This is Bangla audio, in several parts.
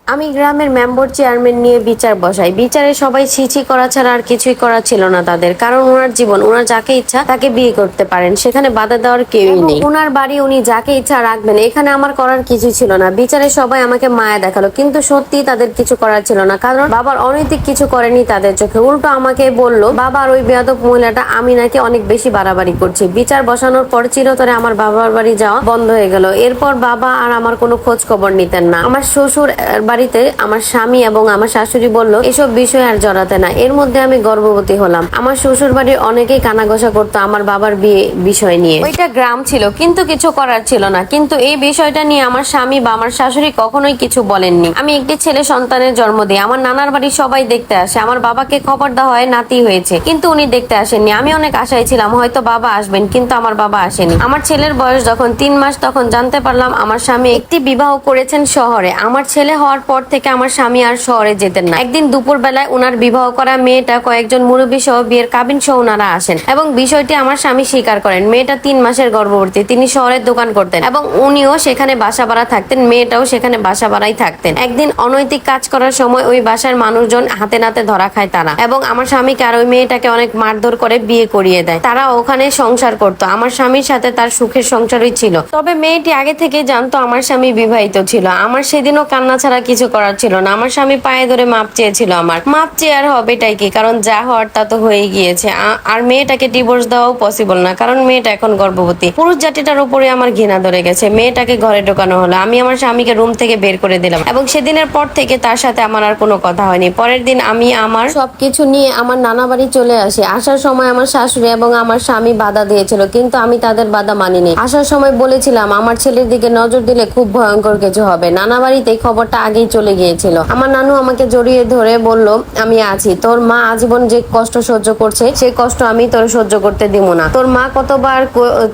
আমি গ্রামের মেম্বার চেয়ারম্যান নিয়ে বিচার বসাই। বিচারে সবাই ছিছি করা ছাড়া আর কিছুই করা ছিল না তাদের, কারণ ওনার জীবন, ওনার যাকে ইচ্ছা তাকে বিয়ে করতে পারেন, সেখানে বাধা দেওয়ার কেউই নেই। ওনার বাড়ি, উনি যাকে ইচ্ছা রাখবেন, এখানে আমার করার কিছু ছিল না। বিচারে সবাই আমাকে মায়া দেখালো, কিন্তু সত্যি তাদের কিছু করার ছিল না, কারণ বাবার অনৈতিক কিছু করেনি তাদের চোখে। উল্টো আমাকে বললো বাবার ওই বেয়াদব মহিলাটা আমি নাকি অনেক বেশি বাড়াবাড়ি করছি। বিচার বসানোর পর চিরতরে আমার বাবার বাড়ি যাওয়া বন্ধ হয়ে গেল। এরপর বাবা আর আমার কোনো খোঁজ খবর নিতেন না। আমার শ্বশুর বাড়িতে আমার স্বামী এবং আমার শাশুড়ি বলল এসব বিষয় আর জড়াতে না। এর মধ্যে আমি গর্ভবতী হলাম। আমার শ্বশুর বাড়ির অনেকেই কানাঘষা করতো আমার বাবার বিয়ে বিষয় নিয়ে। ওইটা গ্রাম ছিল, কিন্তু কিছু করার ছিল না। কিন্তু এই বিষয়টা নিয়ে আমার স্বামী বা আমার শাশুড়ি কখনোই কিছু বলেননি। আমি একটি ছেলে সন্তানের জন্ম দিই। আমার নানার বাড়ি সবাই দেখতে আসে। আমার বাবাকে খবর দেওয়া হয় নাতি হয়েছে, কিন্তু উনি দেখতে আসেননি। আমি অনেক আশায় ছিলাম হয়তো বাবা আসবেন, কিন্তু আমার বাবা আসেনি। আমার ছেলের বয়স যখন 3 মাস, তখন জানতে পারলাম আমার স্বামী একটি বিবাহ করেছেন শহরে। আমার ছেলে হওয়ার পর থেকে আমার স্বামী আর শহরে যেতেন না। একদিন দুপুর বেলায় উনার বিবাহ করা মেয়েটা কয়েকজন মুরব্বী সহ বিয়ের কাবিন সহ উনারা আসেন এবং বিষয়টি আমার স্বামী স্বীকার করেন। মেয়েটা 3 মাসের গর্ভবতী। তিনি শহরের দোকান করতেন এবং উনিও সেখানে বাসা ভাড়া থাকতেন, মেয়েটাও সেখানে বাসা ভাড়াই থাকতেন। একদিন অনৈতিক কাজ করার সময় ওই বাসার মানুষজন হাতে নাতে ধরা খায় তারা, এবং আমার স্বামীকে আর ওই মেয়েটাকে অনেক মারধর করে বিয়ে করিয়ে দেয়। তারা ওখানে সংসার করতো। আমার স্বামীর সাথে তার সুখের সংসারই ছিল। তবে মেয়েটি আগে থেকে জানতো আমার স্বামী বিবাহিত ছিল। আমার সেদিনও কান্না ছাড়া কিছু করার ছিল না। আমার স্বামী পায়ে ধরে মাপ চেয়েছিল। আমার মাপ চেয়ে আর হবেটাই কি, কারণ যা হওয়ার তা তো হয়ে গিয়েছে। আর মেয়েটাকে ডিভোর্স দেওয়াও পসিবল না, কারণ মেয়েটা এখন গর্ভবতী। পুরুষ জাতিটার উপরে আমার ঘৃণা ধরে গেছে। মেয়েটাকে ঘরে ঢোকানো হলো। আমি আমার স্বামীকে রুম থেকে বের করে দিলাম এবং সেদিনের পর থেকে তার সাথে আমার আর কোনো কথা হয়নি। পরের দিন আমি আমার সবকিছু নিয়ে আমার নানা বাড়ি চলে আসি। আসার সময় আমার শাশুড়ি এবং আমার স্বামী বাধা দিয়েছিল, কিন্তু আমি তাদের বাধা মানিনি। আসার সময় বলেছিলাম আমার ছেলের দিকে নজর দিলে খুব ভয়ঙ্কর কিছু হবে। নানা বাড়িতে খবরটা আগেই চলে গিয়েছিল। আমার নানু আমাকে জড়িয়ে ধরে বলল আমি আছি। তোর মা আজীবন যে কষ্ট সহ্য করছে, সেই কষ্ট আমি তোর সহ্য করতে দিব না। তোর মা কতবার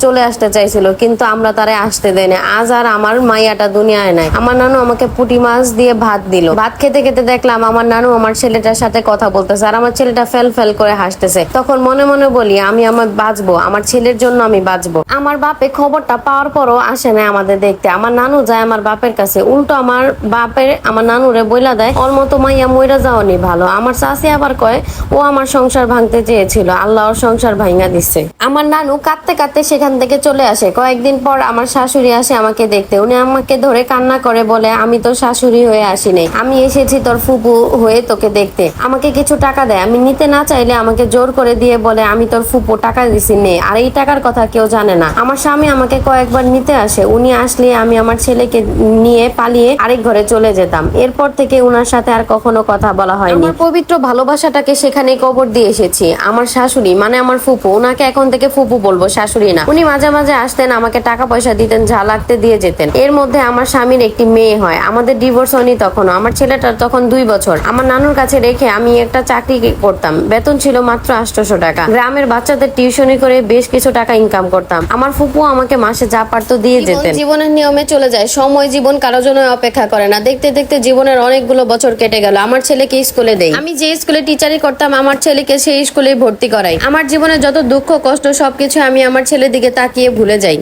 চলে আসতে চাইছিল, কিন্তু আমরা তারে আসতে দেয় না। আজ আর আমার মাইয়াটা দুনিয়ায় নাই। আমার নানু আমাকে পুঁটি মাছ দিয়ে ভাত দিল। ভাত খেতে খেতে দেখলাম আমার নানু আমার ছেলেটার সাথে কথা বলতেছে, আর আমার ছেলেটা ফেল ফেল করে হাসতেছে। তখন মনে মনে বলি আমি বাঁচবো, আমার ছেলের জন্য আমি বাঁচবো। আমার বাপে খবরটা পাওয়ার পরও আসে না আমাদের দেখতে। আমার নানু যায় আমার বাপের কাছে। উল্টো আমার বাপের আমার নানুরে বইলা দেয় ওর মতো মাইয়া মইরা যাওয়ানি ভালো। আমার চাষি আবার কয় ও আমার সংসার ভাঙতে চেয়েছিল, আল্লাহ ওর সংসার ভাঙা দিচ্ছে। আমার নানু কাঁদতে কাঁদতে সেখান থেকে চলে আসে। কয়েকদিন পর আমার শাশুড়ি আসে আমাকে দেখতে। উনি আমাকে ধরে কান্না করে বলে আমি তোর শাশুড়ি হয়ে আসিনি, আমি এসেছি তোর ফুপু হয়ে তোকে দেখতে। আমাকে কিছু টাকা দেয়। আমি নিতে না চাইলে আমাকে জোর করে দিয়ে বলে আমি তোর ফুপু, টাকা দিছি নে। আর এই টাকার কথা কেউ জানে না। আমার স্বামী আমাকে কয়েকবার নিতে আসে। উনি আসলে আমি আমার ছেলেকে নিয়ে পালিয়ে আরেক ঘরে চলে যেতাম। এরপর থেকে উনার সাথে আর কখনো কথা বলা হয়নি। আমার পবিত্র ভালোবাসাটাকে সেখানে কবর দিয়ে এসেছি। আমার শাশুড়ি মানে আমার ফুপু, ওনাকে এখন থেকে ফুপু বলবো, শাশুড়ি না। উনি মাঝে মাঝে আসতেন, আমাকে টাকা পয়সা দিতেন, যা লাগতে দিয়ে যেতেন। এর মধ্যে আমার স্বামীর একটি মেয়ে হয়। আমাদের ডিভোর্স হয়নি তখনও। আমার ছেলেটার তখন 2 বছর। আমার নানুর কাছে রেখে আমি একটা চাকরি করতাম। বেতন ছিল মাত্র 800 টাকা। গ্রামের বাচ্চাদের টিউশনি করে বেশ কিছু টাকা ইনকাম করতাম। আমার ফুপু আমাকে মাসে যা পারতো দিয়ে যেতেন। জীবনের নিয়মে চলে যায়। সময় জীবন কারোর জন্য অপেক্ষা করে না। দেখতে দেখতে জীবনের অনেকগুলো বছর কেটে গেল। আমার ছেলেকে স্কুলে দেই। আমি যে স্কুলে টিচারই করতাম আমার ছেলেকে সেই স্কুলে ভর্তি করাই। আমার জীবনে যত দুঃখ কষ্ট সবকিছু আমি আমার ছেলের দিকে তাকিয়ে ভুলে যাই।